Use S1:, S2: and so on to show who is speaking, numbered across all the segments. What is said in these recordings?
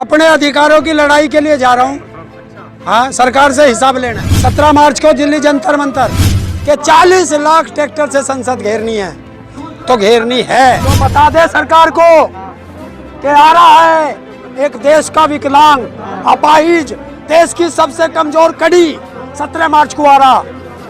S1: अपने अधिकारों की लड़ाई के लिए जा रहा हूँ। हाँ, सरकार से हिसाब लेना है। 17 मार्च को दिल्ली जंतर मंतर के 40 लाख ट्रैक्टर से संसद घेरनी है तो घेरनी है। तो बता दे सरकार को कि आ रहा है एक देश का विकलांग, अपाहिज, देश की सबसे कमजोर कड़ी 17 मार्च को आ रहा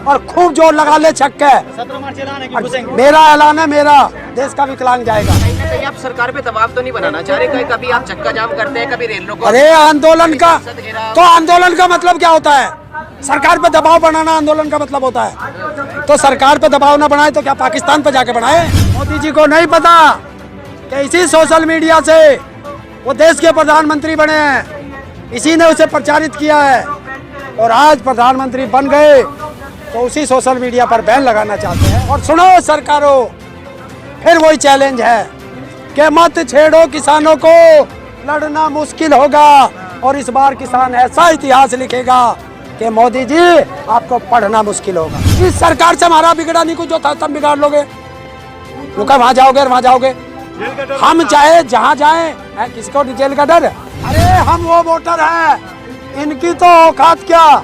S1: और खूब जोर लगा ले छक्के।
S2: 17 मार्च ऐलान है कि घुसेंगे।
S1: मेरा ऐलान है, मेरा देश का विकलांग जाएगा।
S3: कहीं ना कहीं आप सरकार पे दबाव तो नहीं बनाना चाह रहे? कभी आप चक्का जाम करते हैं, कभी रेल रोको।
S1: अरे आंदोलन का तो आंदोलन का मतलब क्या होता है? सरकार पे दबाव बनाना आंदोलन का मतलब होता है। तो सरकार पे दबाव ना बनाए तो क्या पाकिस्तान पे जाके बनाए? मोदी जी को नहीं पता कि इसी सोशल मीडिया से वो देश के प्रधानमंत्री बने हैं, इसी ने उसे प्रचारित किया है और आज प्रधानमंत्री बन गए तो उसी सोशल मीडिया पर बैन लगाना चाहते हैं। और सुनो सरकारों, फिर वही चैलेंज है कि मत छेड़ो किसानों को, लड़ना मुश्किल होगा और इस बार किसान ऐसा इतिहास लिखेगा कि मोदी जी आपको पढ़ना मुश्किल होगा। इस सरकार से हमारा बिगड़ा नहीं कुछ, जो था सब बिगाड़ लोगे। रुका, वहां जाओगे और वहां जाओगे। हम चाहे जहां जाएं, किसको जेल का डर? अरे हम वो वोटर हैं, इनकी तो औकात क्या,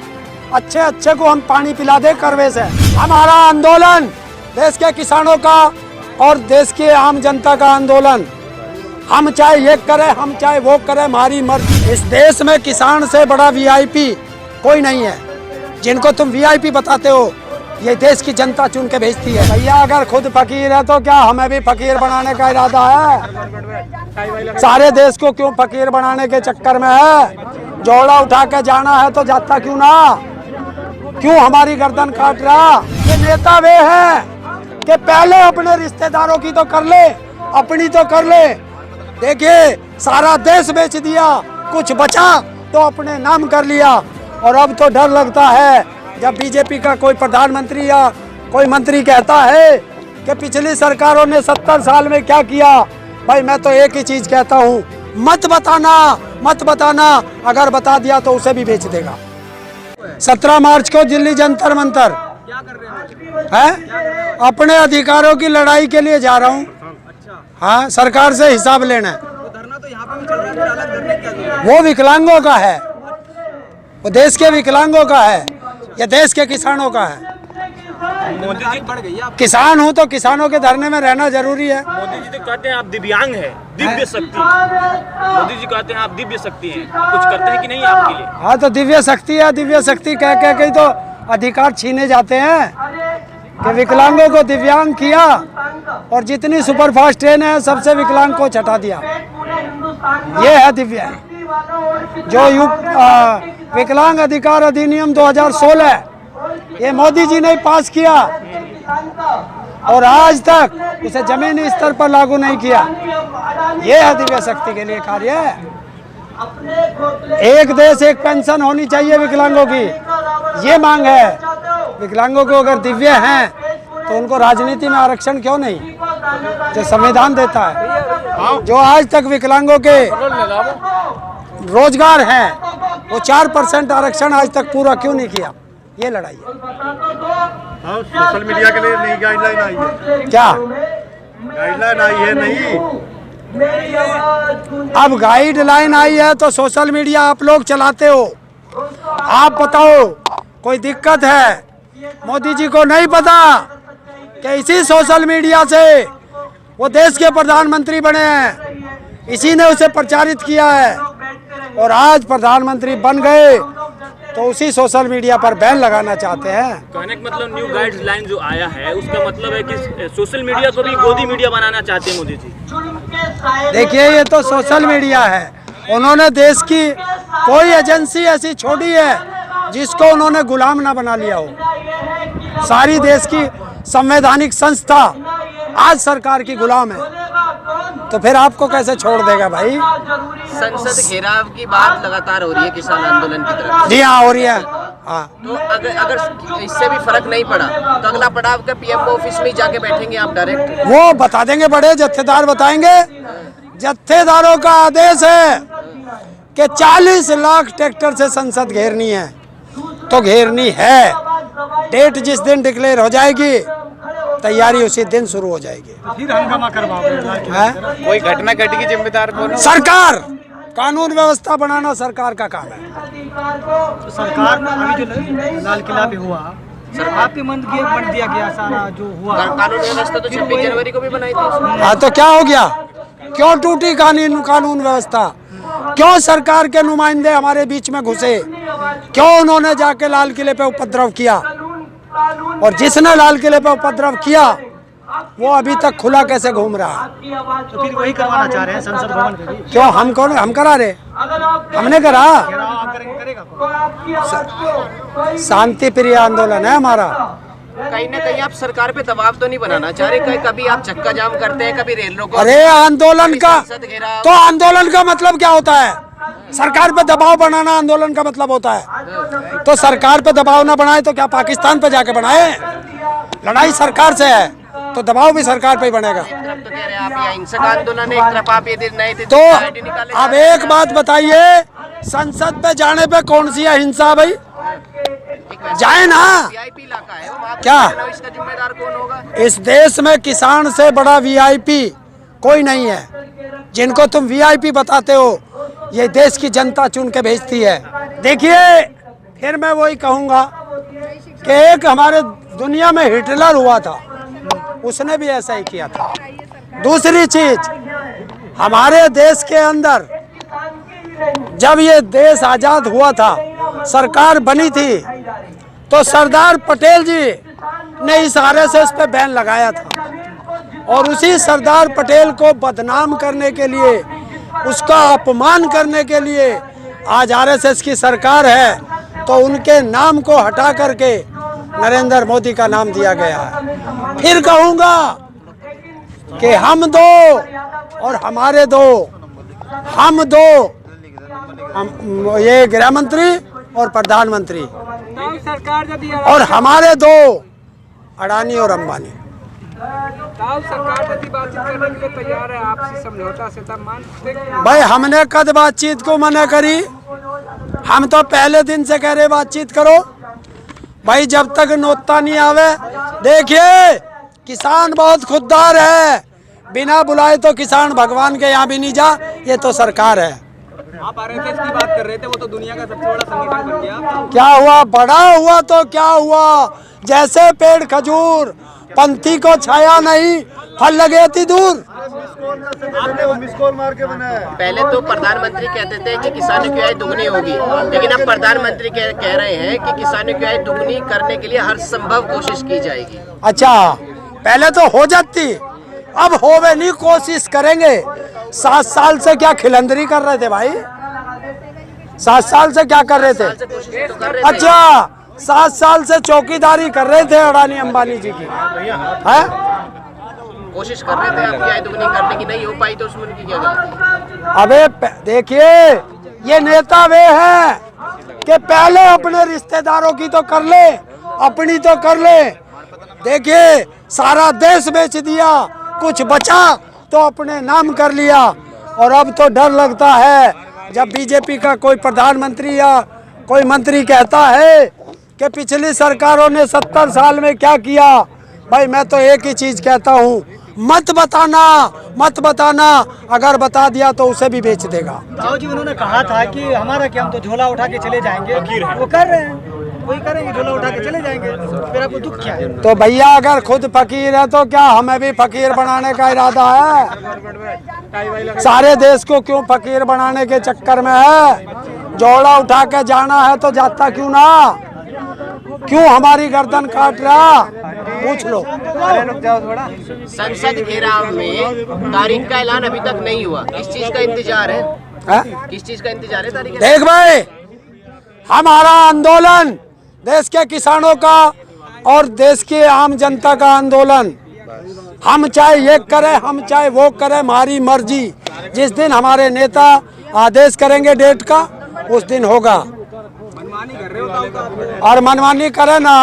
S1: अच्छे अच्छे को हम पानी पिला दे करवे से। हमारा आंदोलन देश के किसानों का और देश के आम जनता का आंदोलन। हम चाहे ये करें, हम चाहे वो करें, हमारी मर्जी। इस देश में किसान से बड़ा वीआईपी कोई नहीं है। जिनको तुम वीआईपी बताते हो ये देश की जनता चुन के भेजती है। भैया अगर खुद फकीर है तो क्या हमें भी फकीर बनाने का इरादा है? सारे देश को क्यों फकीर बनाने के चक्कर में है? जोड़ा उठा के जाना है तो जाता क्यों ना? क्यों हमारी गर्दन काट रहा? ये नेता वे हैं कि पहले अपने रिश्तेदारों की तो कर ले, अपनी तो कर ले। देखिए सारा देश बेच दिया, कुछ बचा तो अपने नाम कर लिया। और अब तो डर लगता है जब बीजेपी का कोई प्रधानमंत्री या कोई मंत्री कहता है कि पिछली सरकारों ने 70 साल में क्या किया। भाई मैं तो एक ही चीज कहता हूँ, मत बताना, मत बताना। अगर बता दिया तो उसे भी बेच देगा। 17 मार्च को दिल्ली जंतर मंतर
S2: क्या कर रहे हैं?
S1: अपने अधिकारों की लड़ाई के लिए जा रहा हूँ। हाँ, सरकार से हिसाब लेना है।
S2: तो धरना तो यहाँ पे भी चल रहा है, फिर अलग धरने क्या जरूरत है?
S1: वो विकलांगों का है, वो देश के विकलांगों का है, या देश के किसानों का है।
S2: मोदी जी बढ़ गई आप।
S1: किसान हूँ तो किसानों के धरने में रहना जरूरी है।
S4: मोदी जी तो कहते हैं आप दिव्यांग हैं, दिव्य शक्ति। मोदी जी कहते हैं आप दिव्य शक्ति हैं, कुछ करते हैं कि नहीं आपके लिए?
S1: हाँ, तो दिव्य शक्ति है, दिव्य शक्ति कह कह के तो अधिकार छीने जाते हैं कि विकलांगों को दिव्यांग किया और जितनी सुपरफास्ट ट्रेन है सबसे विकलांग को छटा दिया। ये है दिव्य। जो विकलांग अधिकार अधिनियम 2016 ये मोदी जी ने पास किया और आज तक उसे जमीनी स्तर पर लागू नहीं किया। ये है दिव्य शक्ति के लिए कार्य। एक देश एक पेंशन होनी चाहिए विकलांगों की, ये मांग है। विकलांगों को अगर दिव्य हैं तो उनको राजनीति में आरक्षण क्यों नहीं, जो संविधान देता है। जो आज तक विकलांगों के रोजगार है वो 4% आरक्षण आज तक पूरा क्यों नहीं किया? ये लड़ाई है।
S5: हाँ, सोशल मीडिया के लिए नई गाइडलाइन आई है।
S1: क्या
S5: गाइडलाइन आई है? नहीं,
S1: अब गाइडलाइन आई है तो सोशल मीडिया आप लोग चलाते हो। आप बताओ कोई दिक्कत है? मोदी जी को नहीं पता कि इसी सोशल मीडिया से वो देश के प्रधानमंत्री बने हैं, इसी ने उसे प्रचारित किया है और आज प्रधानमंत्री बन गए तो उसी सोशल मीडिया पर बैन लगाना चाहते हैं।
S4: कहने का मतलब न्यू गाइडलाइन जो आया है उसका मतलब है कि सोशल मीडिया को भी गोदी मीडिया बनाना चाहते हैं मोदी जी।
S1: देखिए ये तो सोशल मीडिया है, उन्होंने देश की कोई एजेंसी ऐसी छोड़ी है जिसको उन्होंने गुलाम ना बना लिया हो। सारी देश की संवैधानिक संस्था आज सरकार की गुलाम है, तो फिर आपको कैसे छोड़ देगा भाई?
S3: संसद घेराव की बात लगातार हो रही है किसान आंदोलन की तरफ।
S1: जी हाँ, हो रही है। हाँ,
S3: तो अगर इससे भी फर्क नहीं पड़ा तो अगला पड़ाव का पीएम ऑफिस में ही जाके बैठेंगे आप डायरेक्ट?
S1: वो बता देंगे, बड़े जत्थेदार बताएंगे। जत्थेदारों का आदेश है कि 40 लाख ट्रैक्टर से संसद घेरनी है तो घेरनी है। डेट जिस दिन डिक्लेयर हो जाएगी तैयारी उसी दिन शुरू हो जाएगी।
S2: फिर हंगामा करवाओगे?
S1: है
S6: कोई घटना घटी की जिम्मेदार कौन?
S1: सरकार। कानून व्यवस्था बनाना सरकार का काम है।
S2: तो सरकार में अभी जो लाल किला पे हुआ, आपके मन दिया गया सारा जो हुआ
S3: कानून व्यवस्था तो 26 जनवरी को भी बनाई थी।
S1: हाँ तो क्या हो गया, क्यों टूटी कानून व्यवस्था? क्यों सरकार के नुमाइंदे हमारे बीच में घुसे? क्यों उन्होंने जाके लाल किले पे उपद्रव किया? और जिसने लाल किले पे उपद्रव किया वो अभी तक खुला कैसे घूम रहा है?
S2: तो फिर वही करवाना चाह रहे हैं संसद भवन पे भी।
S1: क्यों हम कौन, हम करा रहे? हमने करा?
S2: आप करेगा
S1: शांति प्रिय आंदोलन है हमारा।
S3: कहीं ना कहीं आप सरकार पे दबाव तो नहीं बनाना चाह रहे? कभी आप चक्का जाम करते हैं, कभी रेल रोको।
S1: अरे आंदोलन का
S3: संसद घेराव।
S1: तो आंदोलन का मतलब क्या होता है? सरकार पे दबाव बनाना आंदोलन का मतलब होता है। तो सरकार पे दबाव ना बनाए तो क्या पाकिस्तान पे जाके बनाए? लड़ाई सरकार से है तो दबाव भी सरकार पे ही बनेगा।
S3: एक तरफ तो कह रहे हैं आप ये हिंसक आंदोलन है, एक तरफ आप ये नए
S1: तो अब एक बात बताइए, संसद पे जाने पे कौन सी अहिंसा भाई? जाए ना।
S3: वीआईपी इलाका है, वहाँ पे
S1: क्या?
S3: इसका जिम्मेदार कौन होगा?
S1: इस देश में किसान से बड़ा वीआईपी कोई नहीं है। जिनको तुम वीआईपी बताते हो ये देश की जनता चुन के भेजती है। देखिए फिर मैं वही कहूँगा कि एक हमारे दुनिया में हिटलर हुआ था, उसने भी ऐसा ही किया था। दूसरी चीज, हमारे देश के अंदर जब ये देश आजाद हुआ था, सरकार बनी थी, तो सरदार पटेल जी ने इशारे से इस पे बैन लगाया था। और उसी सरदार पटेल को बदनाम करने के लिए, उसका अपमान करने के लिए आज आरएसएस की सरकार है, तो उनके नाम को हटा करके नरेंद्र मोदी का नाम दिया गया है। फिर कहूँगा कि हम दो और हमारे दो, हम दो, ये गृह मंत्री और प्रधानमंत्री, और हमारे दो अडानी और अंबानी।
S6: सरकार बातचीत करने के लिए तैयार है, आपसे समझौता से
S1: भाई हमने कद बातचीत को मना करी? हम तो पहले दिन से कह रहे बातचीत करो भाई, जब तक नोता नहीं आवे। देखिए किसान बहुत खुददार है, बिना बुलाए तो किसान भगवान के यहाँ भी नहीं जा, ये तो सरकार है।
S2: आप आरएसएस की बात कर रहे थे, वो तो दुनिया का सबसे बड़ा संगठन बन गया।
S1: क्या हुआ? बड़ा हुआ तो क्या हुआ? जैसे पेड़ खजूर, पंथी को छाया नहीं, फल लगे थी दूर।
S5: आपने वो मिस कॉल मार के बनाया।
S3: पहले तो प्रधानमंत्री कहते थे कि किसानों की आय दुगनी होगी, लेकिन अब प्रधानमंत्री कह रहे हैं कि किसानों की आय दुगनी करने के लिए हर संभव कोशिश की जाएगी।
S1: अच्छा, पहले तो हो जाती, अब होवे नहीं, कोशिश करेंगे। 7 साल से क्या खिलंदरी कर रहे थे भाई? 7 साल से क्या कर रहे थे?
S3: कोशिश तो कर रहे थे।
S1: अच्छा, 7 साल से चौकीदारी कर रहे थे अडानी अंबानी जी की, है?
S3: कोशिश कर रहे थे, आपकी आय दुगनी करने की नहीं हो पाई तो उसमें उनकी क्या गलती?
S1: अबे देखिए, ये नेता वे हैं कि पहले अपने रिश्तेदारों की तो कर ले, अपनी तो कर ले। देखिए सारा देश बेच दिया, कुछ बचा तो अपने नाम कर लिया। और अब तो डर लगता है जब बीजेपी का कोई प्रधानमंत्री या कोई मंत्री कहता है कि पिछली सरकारों ने 70 साल में क्या किया। भाई मैं तो एक ही चीज कहता हूँ, मत बताना, मत बताना। अगर बता दिया तो उसे भी बेच देगा।
S2: जाओ जी, उन्होंने कहा था कि हमारा क्या, हम तो झोला उठा के चले जाएंगे। वो कर रहे हैं, वही करेंगे, झोला उठा के चले जाएंगे। फिर आपको दुख क्या है?
S1: तो भैया अगर खुद फकीर है तो क्या हमें भी फकीर बनाने का इरादा है? सारे देश को क्यों फकीर बनाने के चक्कर में है? झोला उठा के जाना है तो जाता क्यों ना? क्यों हमारी गर्दन काट रहा? पूछ लो।
S3: संसद घेराव में तारीख का ऐलान अभी तक नहीं हुआ, किस चीज का इंतजार है? किस चीज का इंतजार है तारीख?
S1: देख भाई, हमारा आंदोलन देश के किसानों का और देश की आम जनता का आंदोलन। हम चाहे ये करें, हम चाहे वो करें, हमारी मर्जी। जिस दिन हमारे नेता आदेश करेंगे डेट का, उस दिन होगा। और मनमानी करे ना,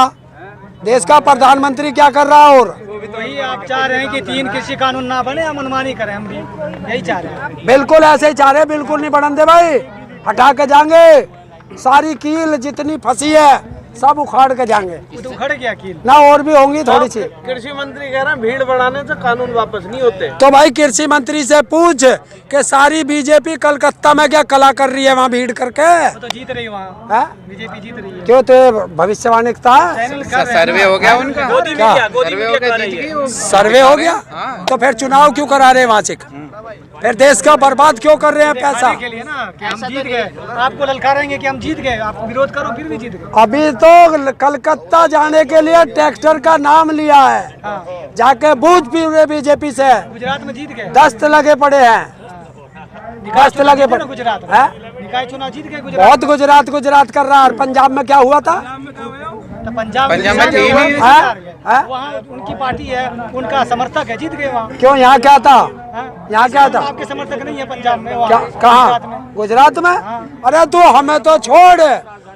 S1: देश का प्रधानमंत्री क्या कर रहा? और
S2: वही आप चाह रहे हैं कि 3 कृषि कानून ना बने, हम मनमानी करें, हम भी यही चाह रहे हैं।
S1: बिल्कुल ऐसे ही चाह रहे, बिल्कुल नहीं बढ़न दे भाई, हटा के जाएंगे। सारी कील जितनी फंसी है सब उखाड़ के जाएंगे
S2: वो तो उखड़ गया कील।
S1: ना, और भी होंगी थोड़ी सी।
S7: कृषि मंत्री कह रहे हैं भीड़ बढ़ाने से कानून वापस नहीं होते।
S1: तो भाई कृषि मंत्री से पूछ कि सारी बीजेपी कलकत्ता में क्या कला कर रही है वहाँ भीड़ करके?
S2: वो तो जीत रही है वहाँ,
S1: है?
S2: बीजेपी जीत रही है।
S1: क्यों तो भविष्यवाणी था?
S7: सर्वे हो गया उनका,
S4: गोदी मीडिया कह रही है।
S1: सर्वे हो गया तो फिर चुनाव क्यों करा रहे हैं वहाँ से? फिर देश का बर्बाद क्यों कर रहे हैं पैसा?
S2: के लिए ना कि हम जीत गए, आपको ललकारेंगे कि हम जीत गए, आप विरोध करो फिर भी जीत गए।
S1: अभी तो कलकत्ता जाने के लिए ट्रैक्टर का नाम लिया है, जाके बूझ पूरे बीजेपी से
S2: गुजरात में जीत गए,
S1: दस्त लगे पड़े हैं, दस्त लगे पड़े।
S2: गुजरात
S1: है?
S2: निकाय चुनाव जीत गए गुजरात।
S1: बहुत गुजरात कर रहा है। और पंजाब में क्या हुआ था?
S2: तो पंजाब में वहाँ उनकी पार्टी है, उनका समर्थक है, जीत गए वहाँ।
S1: क्यों? यहाँ क्या था? यहाँ क्या था?
S2: आपके समर्थक नहीं है पंजाब में?
S1: क्या? कहाँ? गुजरात में? अरे तू हमें तो छोड़,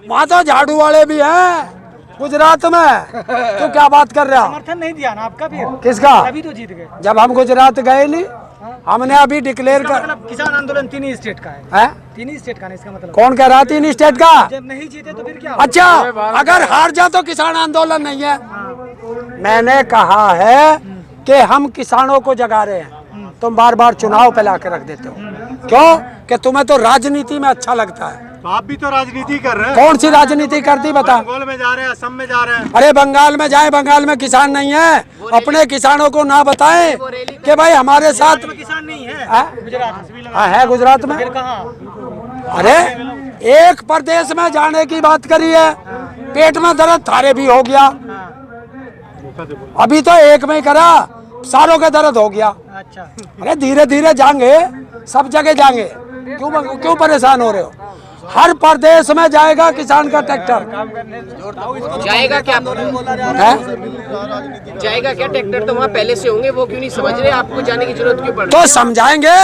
S1: वहाँ तो झाड़ू वाले भी हैं गुजरात में। तू क्या बात कर रहा?
S2: समर्थन नहीं दिया ना आपका फिर?
S1: किसका?
S2: अभी तो जीत गए
S1: जब हम गुजरात गए नहीं, हमने अभी डिक्लेयर कर।
S2: मतलब किसान आंदोलन 3 स्टेट का
S1: है?
S2: 3 स्टेट का नहीं, इसका मतलब
S1: कौन कह रहा 3 स्टेट का?
S2: जब नहीं जीते तो फिर क्या?
S1: अच्छा, अगर हार जा तो किसान आंदोलन नहीं है। मैंने कहा है कि हम किसानों को जगा रहे हैं, तुम बार बार चुनाव पे ला के रख देते हो। क्यों? कि तुम्हें तो राजनीति में अच्छा लगता है।
S5: तो आप भी तो राजनीति कर रहे हैं।
S1: कौन सी राजनीति करती बता?
S5: बंगाल में जा रहे हैं, असम में जा रहे हैं।
S1: अरे बंगाल में जाए, बंगाल में किसान नहीं है। अपने किसानों को ना बताएं कि भाई हमारे साथ
S2: किसान नहीं है गुजरात में।
S1: है गुजरात में।
S2: फिर कहाँ?
S1: अरे एक प्रदेश में जाने की बात करी है, पेट में दर्द थारे भी हो गया। अभी तो एक में ही करा, सारों का दर्द हो गया।
S2: अच्छा,
S1: अरे धीरे धीरे जाएंगे, सब जगह जाएंगे। क्यों परेशान हो रहे हो? हर प्रदेश में जाएगा किसान का ट्रैक्टर।
S3: जाएगा क्या?
S1: है?
S3: जाएगा क्या ट्रैक्टर? तो वहाँ पहले से होंगे, वो क्यों नहीं समझ रहे? आपको जाने की जरूरत क्यों पड़ रही?
S1: तो समझाएंगे,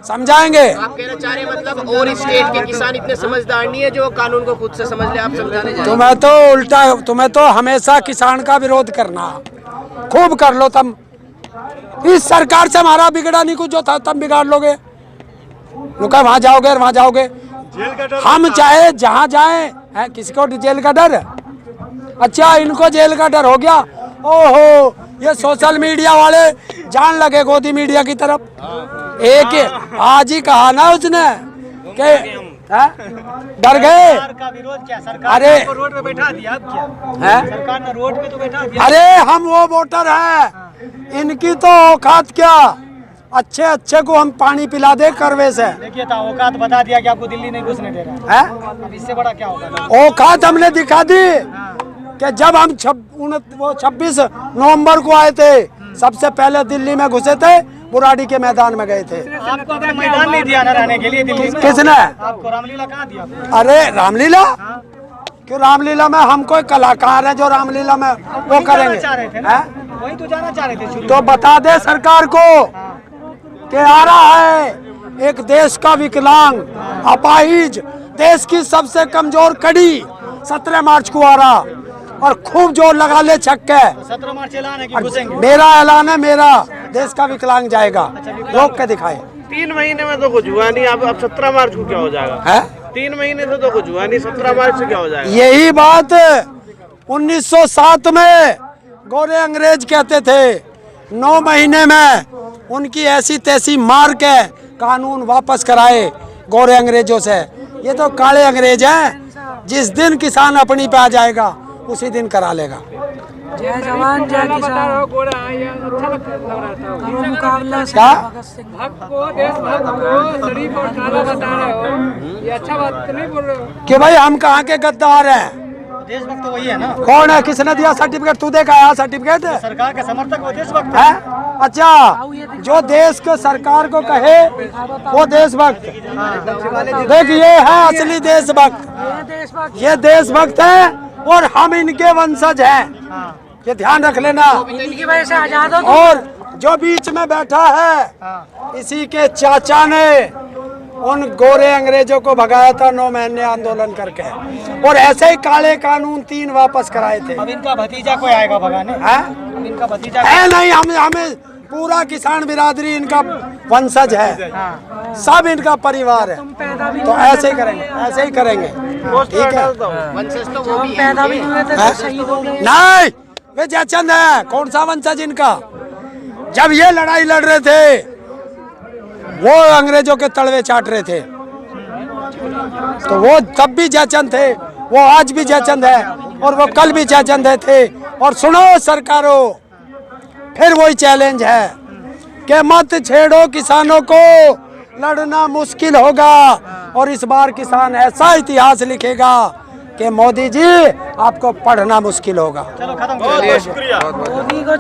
S1: समझाएंगे।
S3: आप कहना चाह रहे हैं मतलब और स्टेट के किसान इतने समझदार नहीं है जो कानून को खुद से समझ ले, आप समझाने जा रहे हैं।
S1: तुम्हें तो उल्टा, तुम्हें तो हमेशा किसान का विरोध करना। खूब कर लो तुम। इस सरकार से हमारा बिगड़ा नहीं कुछ, जो था तुम बिगाड़ लोगे। रुका, वहां जाओगे और वहां जाओगे। हम चाहे जहां जाएं, है किसी को जेल का डर? अच्छा, इनको जेल का डर हो गया। ओहो, ये सोशल मीडिया वाले जान लगे गोदी मीडिया की तरफ। एक आज ही कहा ना उसने कि डर गए।
S2: सरकार का विरोध क्या? सरकार
S1: अरे
S2: ने रोड पे बैठा दिया, अब क्या
S1: है?
S2: सरकार ने रोड पे तो बैठा दिया।
S1: अरे हम वो वोटर हैं, इनकी तो औकात क्या? अच्छे अच्छे को हम पानी पिला दे करवे से।
S2: देखिए था, औकात बता दिया कि आपको दिल्ली नहीं घुसने दे रहा
S1: है?
S2: अब इससे बड़ा क्या होगा?
S1: औकात हमने दिखा दी कि जब हम 26 नवंबर को आए थे, सबसे पहले दिल्ली में घुसे थे, बुराड़ी के मैदान में गए थे।
S2: आपको अपना मैदान नहीं दिया ना रहने के लिए दिल्ली में?
S1: किसने?
S2: आपको रामलीला कहाँ दिया?
S1: अरे रामलीला क्यों? रामलीला में हम कोई कलाकार हैं जो रामलीला में वो करेंगे?
S2: चाह रहे थे ना, वही तो जाना चाह रहे थे शुरू।
S1: तो बता दे सरकार को कि आ रहा है एक देश का विकलांग, अपाहिज, देश की सबसे कमजोर कड़ी 17 मार्च को आ रहा, और खूब जोर लगा ले छक्के।
S2: 17 मार्च ऐलान है कि घुसेंगे।
S1: मेरा ऐलान है, मेरा देश का विकलांग जाएगा। रोक के दिखाए।
S7: 3 महीने में तो कुछ हुआ नहीं। अब 17 मार्च को क्या हो जाएगा?
S1: है?
S7: 3 महीने से तो कुछ हुआ नहीं, 17 मार्च से क्या हो जाएगा?
S1: यही बात 1907 में गोरे अंग्रेज कहते थे। 9 महीने में उनकी ऐसी तैसी मार के कानून वापस कराए गोरे अंग्रेजों से। ये तो काले अंग्रेज हैं। जिस दिन किसान अपनी पे आ जाएगा उसी दिन करा लेगा।
S6: जय जवान जय किसान। गोरा ये अच्छा लग रहा था
S1: मुकाबला।
S6: क्या भक्त को, देशभक्त को शरीफ और काला बता रहे हो, ये अच्छा बात नहीं बोल रहे हो
S1: कि भाई हम कहाँ के गद्दार हैं?
S2: देशभक्त तो वही है ना।
S1: कौन है? किसने दिया सर्टिफिकेट? तू देखा है सर्टिफिकेट?
S2: सरकार के समर्थक वो देशभक्त
S1: है। अच्छा, जो देश के सरकार को कहे वो देशभक्त। देख, ये है असली देशभक्त। ये देशभक्त है और हम इनके वंशज हैं, ये ध्यान रख लेना।
S6: इनकी वजह से आजाद हो।
S1: और जो बीच में बैठा है, इसी के चाचा ने उन गोरे अंग्रेजों को भगाया था 9 महीने आंदोलन करके, और ऐसे ही काले कानून 3 वापस कराए थे।
S2: अब इनका भतीजा कोई आएगा भगाने?
S1: है?
S2: अब इनका भतीजा
S1: है नहीं, हमें पूरा किसान बिरादरी इनका वंशज है, सब इनका परिवार है। तो ऐसे ही करेंगे, ऐसे ही करेंगे, ठीक है।
S3: वंशज तो वो भी है
S1: नहीं, वे जयचंद है, कौन सा वंशज इनका? जब ये लड़ाई लड़ रहे थे वो अंग्रेजों के तलवे चाट रहे थे, तो वो तब भी जयचंद थे, वो आज भी जयचंद है और वो कल भी जयचंद थे। और सुनो सरकारों, फिर वही चैलेंज है कि मत छेड़ो किसानों को, लड़ना मुश्किल होगा। और इस बार किसान ऐसा इतिहास लिखेगा कि मोदी जी आपको पढ़ना मुश्किल होगा।
S2: चलो खत्म
S4: बहुत बहुत शुक्रिया।
S2: मोदी को